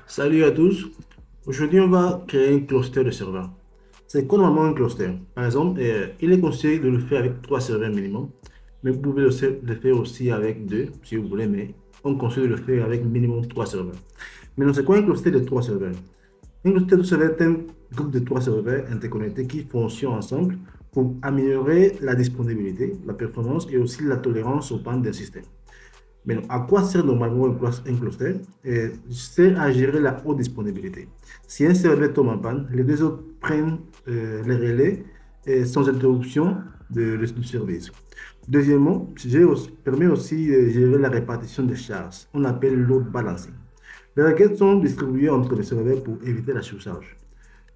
Salut à tous. Aujourd'hui, on va créer un cluster de serveurs. C'est quoi normalement un cluster? Par exemple, il est conseillé de le faire avec 3 serveurs minimum, mais vous pouvez le faire aussi avec 2 si vous voulez, mais on conseille de le faire avec minimum 3 serveurs. Maintenant, c'est quoi un cluster de 3 serveurs? Un cluster de serveurs est un groupe de 3 serveurs interconnectés qui fonctionnent ensemble pour améliorer la disponibilité, la performance et aussi la tolérance aux pannes d'un système. Mais à quoi sert normalement un cluster? C'est à gérer la haute disponibilité. Si un serveur tombe en panne, les deux autres prennent les relais sans interruption du service. Deuxièmement, permet aussi de gérer la répartition des charges. On appelle load balancing. Les requêtes sont distribuées entre les serveurs pour éviter la surcharge.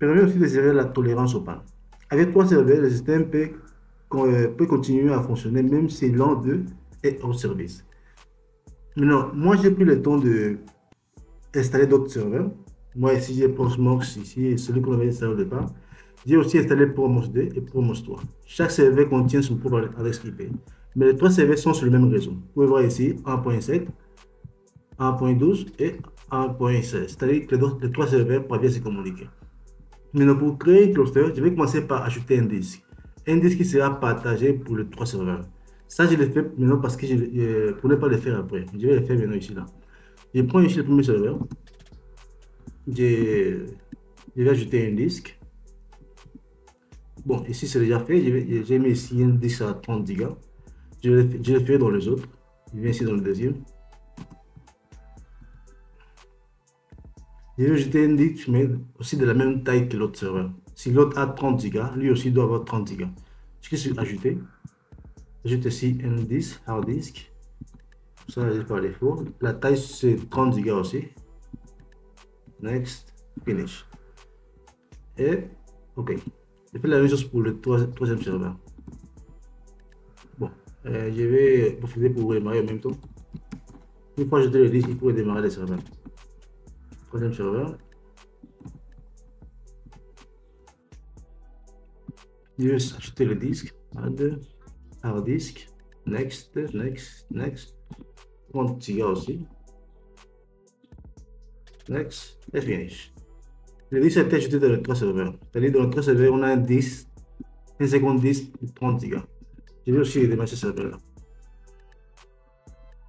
Permet aussi de gérer la tolérance aux pannes. Avec 3 serveurs, le système peut continuer à fonctionner même si l'un d'eux est hors service. Maintenant, moi, j'ai pris le temps de installer d'autres serveurs. Moi, ici, j'ai Proxmox, ici, celui qu'on avait installé au départ. J'ai aussi installé Promos 2 et Promos 3. Chaque serveur contient son propre adresse IP. Mais les 3 serveurs sont sur le même réseau. Vous pouvez voir ici 1.7, 1.12 et 1.16. C'est-à-dire que les 3 serveurs peuvent se communiquer. Maintenant, pour créer un cluster, je vais commencer par ajouter un disque. Un disque qui sera partagé pour les 3 serveurs. Ça, je le fais maintenant parce que pour ne pas le faire après. Je vais le faire maintenant ici, là. Je prends ici le premier serveur. Je, je vais ajouter un disque. Bon, ici, c'est déjà fait. J'ai mis ici un disque à 30 Go. Je le fais dans les autres. Je viens ici dans le deuxième. Je vais ajouter un disque, mais aussi de la même taille que l'autre serveur. Si l'autre a 30 Go, lui aussi doit avoir 30 Go. Je clique sur ajouter. J'ajoute ici un disque, hard disk. Ça, c'est par défaut. La taille, c'est 30 Go aussi. Next, finish. Et, OK. Je fais la même chose pour le troisième serveur. Bon, je vais profiter pour démarrer en même temps. Une fois ajouté le disque, il faut démarrer le serveur. Troisième serveur. Je vais ajouter le disque. Add, hard disk. Next, next, next. 30 Go aussi. Next, et finish. Le disque a été ajouté dans le 3 serveurs. C'est-à-dire dans le 3 serveurs, on a un disque, un second disque de 30 Go. Je vais aussi démarrer ce serveur-là.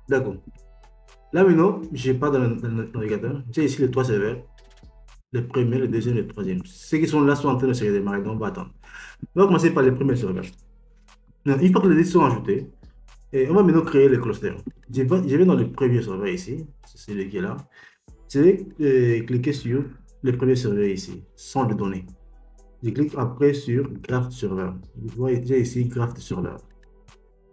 D'accord. Là maintenant, je pars dans le navigateur. J'ai ici les 3 serveurs. Le premier, le deuxième et le troisième. Ceux qui sont là sont en train de se redémarrer, donc on va attendre. On va commencer par le premier serveur. Une fois que les disques sont ajoutés, on va maintenant créer le cluster. Je vais dans le premier serveur ici, c'est celui qui est là. Je vais cliquer sur le premier serveur ici, sans le donner. Je clique après sur Graph Server. Vous voyez, j'ai ici Graph Server.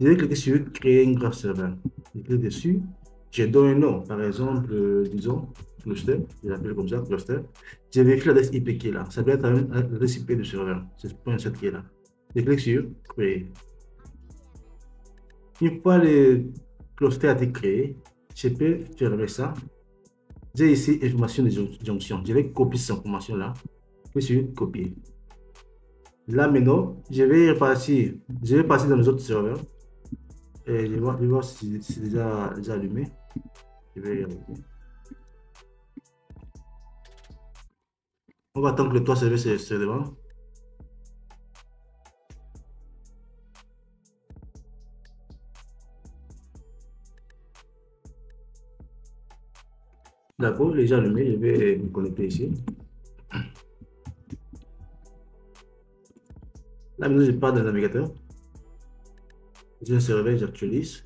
Je vais cliquer sur Créer un Graph Server. Je clique dessus. Je donne un nom, par exemple, disons, cluster. Je l'appelle comme ça, cluster. Je vérifie l'adresse IP qui est là. Ça doit être l'adresse IP du serveur. C'est .7 qui est là. Je clique sur Créer. Une fois le cluster a été créé, je peux fermer ça. J'ai ici information de jonction. Je vais copier cette information-là. Je vais sur Copier. Là maintenant, je vais passer dans les autres serveurs. Et je vais voir si c'est déjà allumé. Je vais y arriver. On va attendre que le 3 serveurs se démarre. D'accord, déjà allumé. Je vais me connecter ici. Là maintenant, je pars dans le navigateur. J'ai un serveur, j'actualise.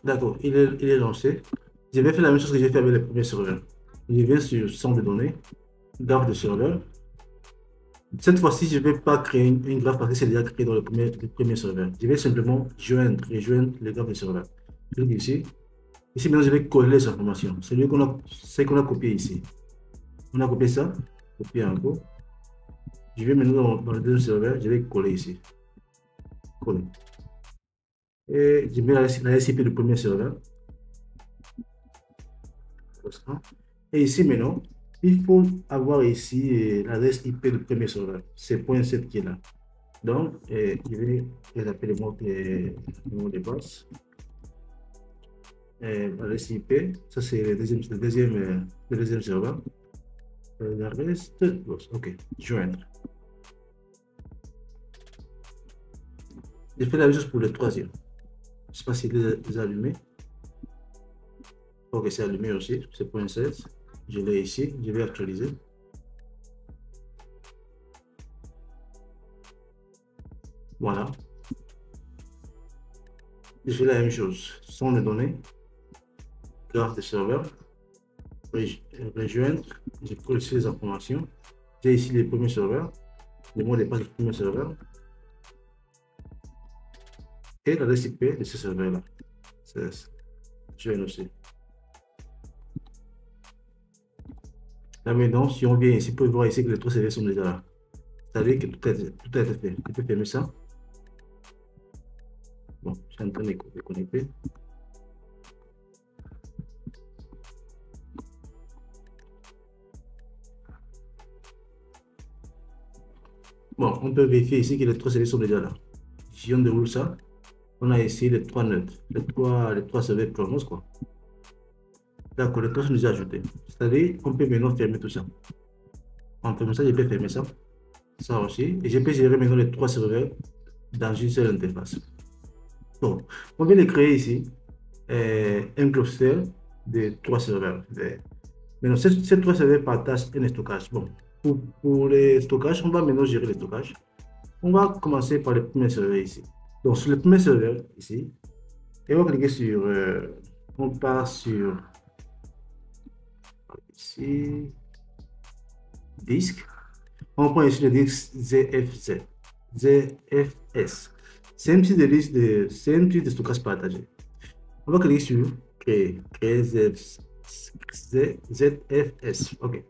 D'accord, il est lancé. Je vais faire la même chose que j'ai fait avec le premier serveur. Je viens sur centre de données, graphe de serveur. Cette fois-ci, je ne vais pas créer une graphe parce que c'est déjà créé dans le premier serveur. Je vais simplement rejoindre le graphe de serveur. Je clique ici. Ici, maintenant, je vais coller les informations. C'est ce qu'on a copié ici. On a copié ça, copier encore. Je vais maintenant dans le deuxième serveur, je vais coller ici. Coller. Et je mets la SIP du premier serveur. Et ici maintenant, il faut avoir ici l'adresse IP du premier serveur. C'est .7 qui est là. Donc, je vais les appeler les mots de passe. L'adresse IP, ça c'est le deuxième serveur. Le reste, ok, joindre. Je fais la même chose pour le troisième. Je ne sais pas s'il est allumé. Ok, c'est allumé aussi, c'est .16. Je l'ai ici, je vais actualiser. Voilà. Je fais la même chose. Sont les données, carte de serveur, rejoindre, je colle ici les informations. J'ai ici les premiers serveurs, les mots de passe du premier serveur et l'adresse IP de ce serveur-là. Je vais aussi. Là maintenant, si on vient ici, vous pouvez voir ici que les trois serveurs sont déjà là. C'est-à-dire que tout a été fait. Je peux fermer ça. Bon, je suis en train de connecter. Bon, on peut vérifier ici que les trois serveurs sont déjà là. Si on déroule ça, on a ici les trois nœuds, les trois serveurs Chronos, quoi. D'accord, les trois sont déjà ajoutés. C'est-à-dire qu'on peut maintenant fermer tout ça. En fermant ça, je peux fermer ça. Ça aussi. Et je peux gérer maintenant les trois serveurs dans une seule interface. Donc, on vient de créer ici un cluster de trois serveurs. Maintenant, ces trois serveurs partagent un stockage. Bon, pour les stockages, on va maintenant gérer le stockage. On va commencer par le premier serveur ici. Donc, sur le premier serveur ici, et on va cliquer sur, on part sur ici, disque. On prend ici le disque ZFS. C'est un petit de stockage partagé. On va cliquer sur créer ZFS. OK.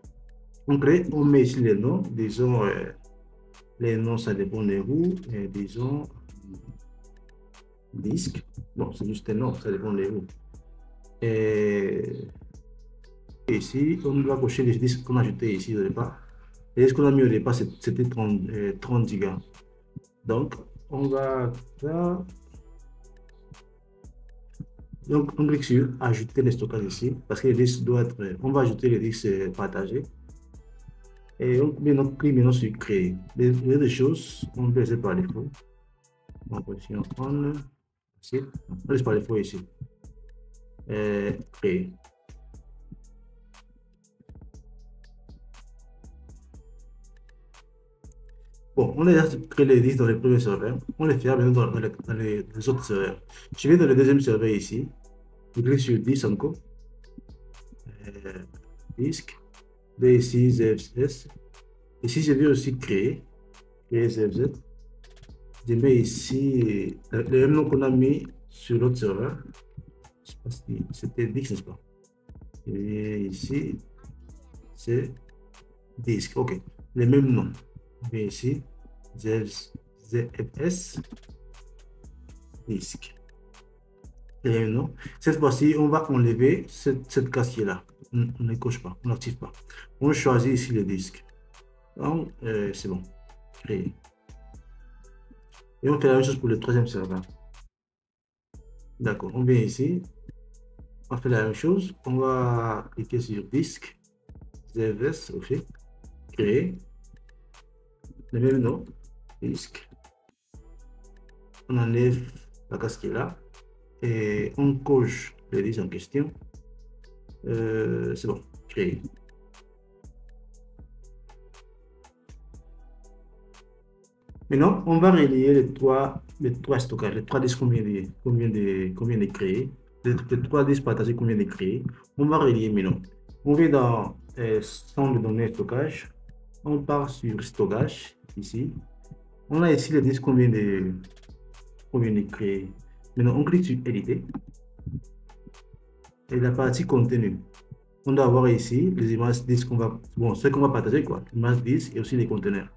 On crée, on met ici les noms. Disons, les noms, ça dépend des roues. Disons, disque. Bon, c'est juste un nom, ça dépend des roues. Et ici, on doit cocher les disques qu'on a ajoutés ici au départ. Et ce qu'on a mis au départ, c'était 30 gigas. Donc, on va là. Donc, on clique sur ajouter le stockage ici, parce que les disques doivent être. On va ajouter les disques partagés. Et on clique maintenant sur créer. Les deux choses, on peut laisser par défaut. En position on. Ici. On laisse par défaut ici. Créer. Bon, on a déjà créé les disques dans les premiers serveurs. On les fera maintenant dans les autres serveurs. Je vais dans le deuxième serveur ici. Je clique sur disque encore. Disque. Ici, ZFS. Ici, je vais aussi créer ZFZ. Je mets ici le même nom qu'on a mis sur l'autre serveur. Je sais pas si c'était disque, n'est-ce pas? Et ici, c'est disque. OK. Le même nom. On vient ici. ZFS. Disque. Non. Cette fois-ci, on va enlever cette case qui est là. On ne coche pas, on n'active pas. On choisit ici le disque. Donc, c'est bon. Créer. Et on fait la même chose pour le troisième serveur. D'accord, on vient ici. On fait la même chose. On va cliquer sur disque. ZFS, OK. Créer. Le même nom. Disque. On enlève la case qui est là. Et on coche le disque en question. C'est bon. Créer. Maintenant, on va relier les trois stockages, les trois disques qu'on vient de créer, les trois disques partagés qu'on vient de créer. On va relier maintenant. On va dans centre de données stockage. On part sur stockage, ici. On a ici les disques qu'on vient de créer. Maintenant, on clique sur éditer. Et la partie contenu. On doit avoir ici les images disques qu'on va, bon, ce qu'on va partager, quoi. Images disques et aussi les conteneurs.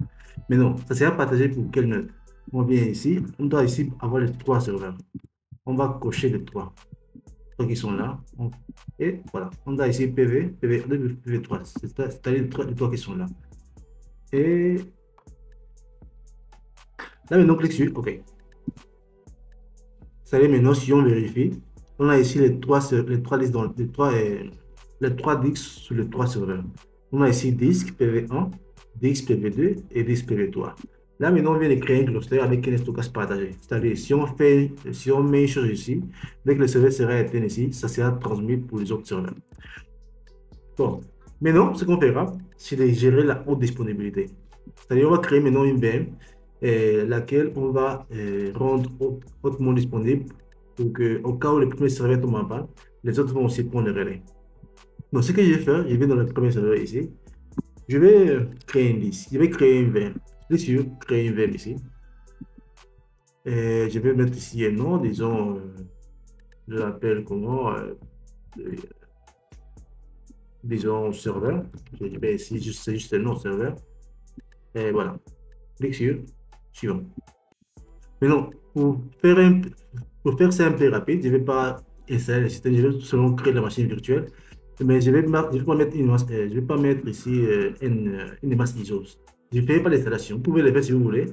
Mais non, ça sera partagé pour quelle note? On vient ici, on doit ici avoir les trois serveurs. On va cocher les trois. Donc ils sont là. Et voilà, on a ici PV, PV2, PV3. C'est-à-dire les trois qui sont là. Et Là, maintenant, on clique sur OK. Ça y est, maintenant, si on vérifie, on a ici les trois listes, les trois disques sur les trois serveurs. On a ici disque PV1, disque PV2 et disque PV3. Là, maintenant, on vient de créer un cluster avec un stockage partagé. C'est-à-dire, si on met une chose ici, dès que le serveur sera éteint ici, ça sera transmis pour les autres serveurs. Bon, maintenant, ce qu'on fera, c'est de gérer la haute disponibilité. C'est-à-dire, on va créer maintenant une VM, laquelle on va rendre hautement disponible pour que, au cas où le premier serveur tombe en panne, les autres vont aussi prendre le relais. Donc, ce que je vais faire, je vais dans le premier serveur ici, je vais créer une liste, je vais créer une VM. Je suis sûr, créer une VM ici. Et je vais mettre ici un nom, disons, je l'appelle comment, disons serveur. Je vais ici, c'est juste le nom serveur. Et voilà. Clique sur suivant. Maintenant, pour faire ça un peu rapide, je ne vais pas installer le système, je vais tout seulement créer la machine virtuelle. Mais je vais pas mettre je vais pas mettre ici une image ISO. Je ne fais pas l'installation. Vous pouvez le faire si vous voulez,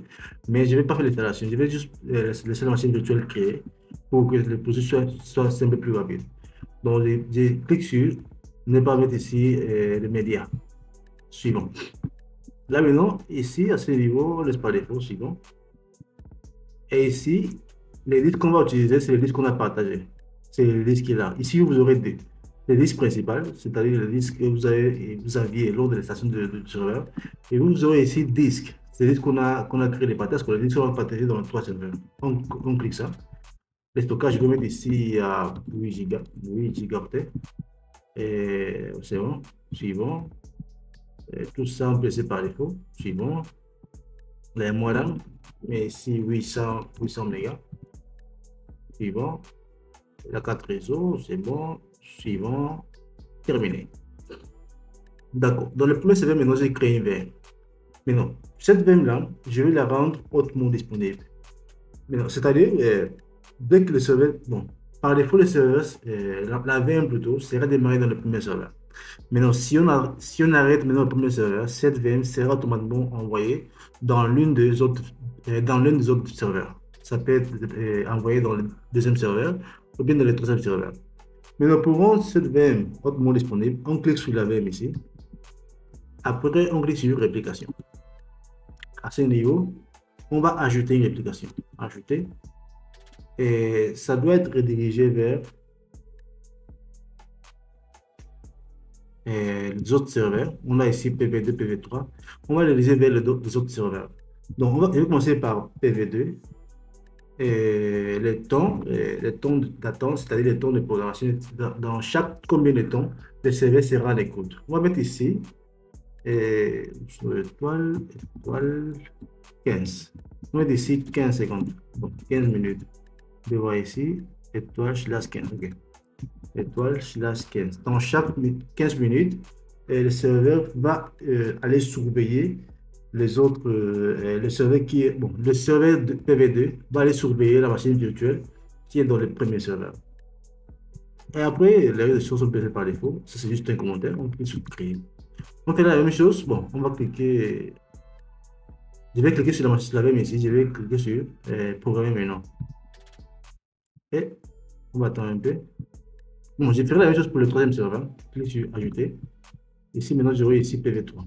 mais je ne vais pas faire l'installation. Je vais juste laisser la machine virtuelle créée pour que le processus soit un peu plus rapide. Donc, je clique sur ne pas mettre ici le média. Suivant. Là maintenant, ici, à ce niveau, laisse pas défaut, suivant. Et ici, les disques qu'on va utiliser, c'est les disques qu'on a partagés. C'est le disque qui est là. Ici, vous aurez deux. Le disque principal, c'est-à-dire le disque que vous aviez lors de l'installation du serveur. Et vous aurez ici disque. C'est le disque qu'on a créé les partages, que les disques sont partagés dans trois serveurs. On clique ça. Le stockage, je vais mettre ici à 8 Go, 8 gigaoctets. Et c'est bon. Suivant. Et tout ça, on peut laisser par défaut. Suivant. Les moyens, mais ici 800 mégas. Suivant. La carte réseau, c'est bon. Suivant. Terminé. D'accord. Dans le premier serveur, maintenant, j'ai créé une VM. Maintenant, cette VM-là, je vais la rendre hautement disponible. Maintenant, c'est-à-dire, dès que le serveur, bon, par défaut, le serveur, la VM plutôt, sera démarrée dans le premier serveur. Maintenant, si on arrête maintenant le premier serveur, cette VM sera automatiquement envoyée dans l'un des autres serveurs. Ça peut être envoyé dans le deuxième serveur ou bien dans le troisième serveur. Maintenant, pour rendre cette VM hautement disponible, on clique sur la VM ici. Après, on clique sur réplication. À ce niveau, on va ajouter une réplication. Ajouter. Et ça doit être redirigé vers les autres serveurs. On a ici PV2, PV3. On va les rediriger vers les autres serveurs. Donc, je vais commencer par PV2. Et les temps d'attente, c'est-à-dire les temps de programmation, dans chaque combien de temps le serveur sera en écoute. On va mettre ici, sur étoile 15. On va mettre ici 15 secondes, donc 15 minutes. Je vais voir ici, étoile slash 15. OK. Étoile slash 15. Dans chaque 15 minutes, le serveur va aller surveiller les autres, le serveur le serveur de PV2 va aller surveiller la machine virtuelle qui est dans le premier serveur. Et après, les ressources sont placées par défaut. Ça, c'est juste un commentaire. On clique sur créer. On fait la même chose. Bon, on va cliquer. Je vais cliquer sur la même ici. Je vais cliquer sur programmer maintenant. Et on va attendre un peu. Bon, je ferai la même chose pour le troisième serveur. Clique sur ajouter. Ici, maintenant, j'aurai ici PV3.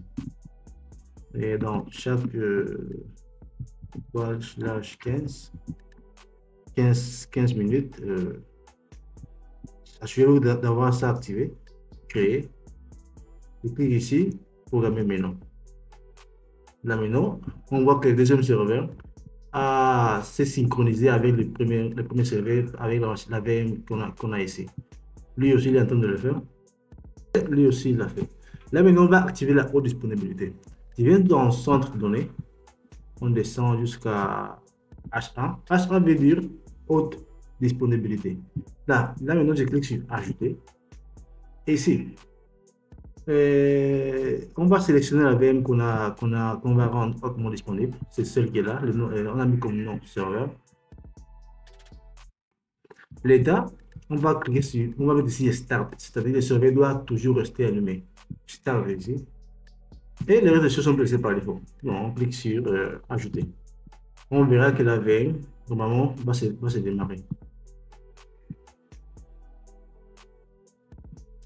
Et dans chaque slash 15 minutes, assurez-vous d'avoir ça activé, créer. Je clique ici, programmer maintenant. Là maintenant, on voit que le deuxième serveur s'est synchronisé avec le premier serveur, avec la VM qu'on a ici. Lui aussi, il est en train de le faire. Lui aussi, il l'a fait. Là maintenant, on va activer la haute disponibilité. Je viens dans le centre de données, on descend jusqu'à H1. H1 veut dire haute disponibilité. Là maintenant, je clique sur ajouter. Et ici, on va sélectionner la VM qu'on va rendre hautement disponible. C'est celle qui est là. On a mis comme nom serveur. L'état, on va cliquer sur, on va mettre ici start, c'est-à-dire le serveur doit toujours rester allumé. Start ici. Et les restes des choses sont placées par défaut. Donc, on clique sur ajouter. on verra que la VM, normalement, va se démarrer.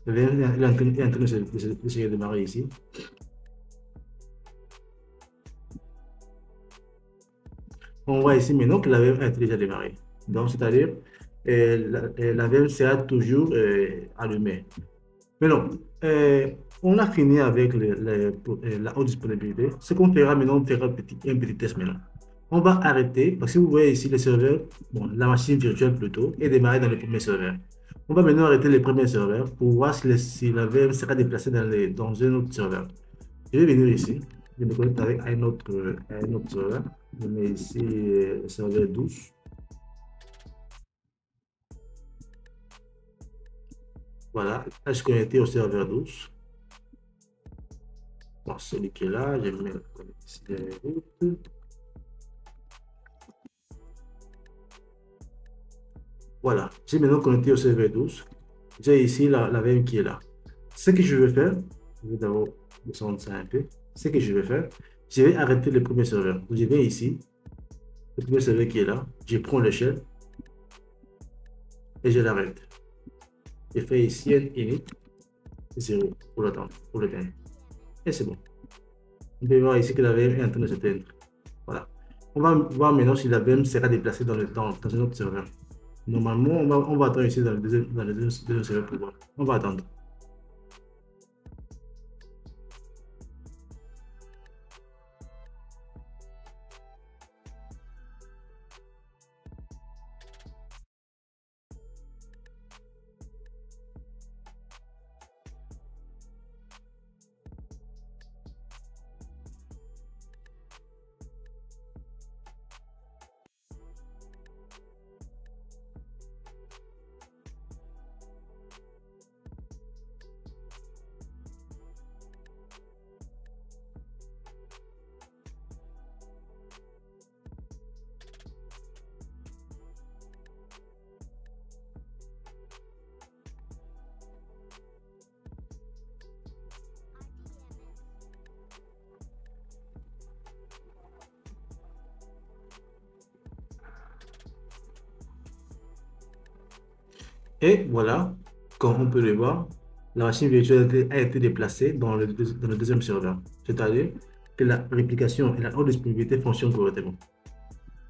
La VM est en train de se démarrer ici. On voit ici maintenant que la VM a été déjà démarrée. Donc, c'est-à-dire, la VM sera toujours allumée. Mais non, on a fini avec la haute disponibilité. Ce qu'on fera maintenant, on fera un petit test maintenant. On va arrêter, parce que vous voyez ici le serveur, bon, la machine virtuelle plutôt, est démarrée dans le premier serveur. On va maintenant arrêter les premiers serveurs pour voir si la VM sera déplacée dans un autre serveur. Je vais venir ici, je me connecte avec un autre serveur. Je mets ici le serveur 12. Voilà, là, je suis connecté au serveur 12. Bon, celui qui est là, je mets ici les routes. Voilà, j'ai maintenant connecté au serveur 12. J'ai ici la VM qui est là. Ce que je vais faire, je vais d'abord descendre ça un peu. Ce que je vais faire, je vais arrêter le premier serveur. Je vais ici, le premier serveur qui est là, je prends l'échelle et je l'arrête. Je fais ici un init 0 pour l'attendre, pour le temps. Et c'est bon. On peut voir ici que la VM est en train de s'éteindre. Voilà. On va voir maintenant si la VM sera déplacée dans un autre serveur. Normalement, on va attendre ici dans le deuxième serveur pour voir. On va attendre. Et voilà, comme on peut le voir, la machine virtuelle a été déplacée dans le deuxième serveur. C'est-à-dire que la réplication et la haute disponibilité fonctionnent correctement.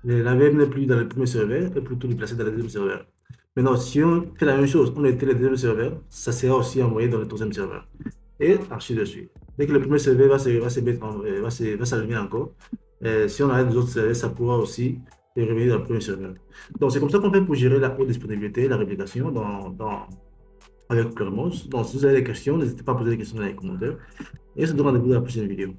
La VM n'est plus dans le premier serveur, elle est plutôt déplacée dans le deuxième serveur. Maintenant, si on fait la même chose, on était le deuxième serveur, ça sera aussi envoyé dans le troisième serveur. Et ainsi de suite. Dès que le premier serveur va s'allumer encore, si on arrête les autres serveurs, ça pourra aussi revenir dans le premier serveur. Donc, c'est comme ça qu'on fait pour gérer la haute disponibilité, la réplication avec ClearMOS. Donc, si vous avez des questions, n'hésitez pas à poser des questions dans les commentaires. Et je vous donne rendez-vous dans la prochaine vidéo.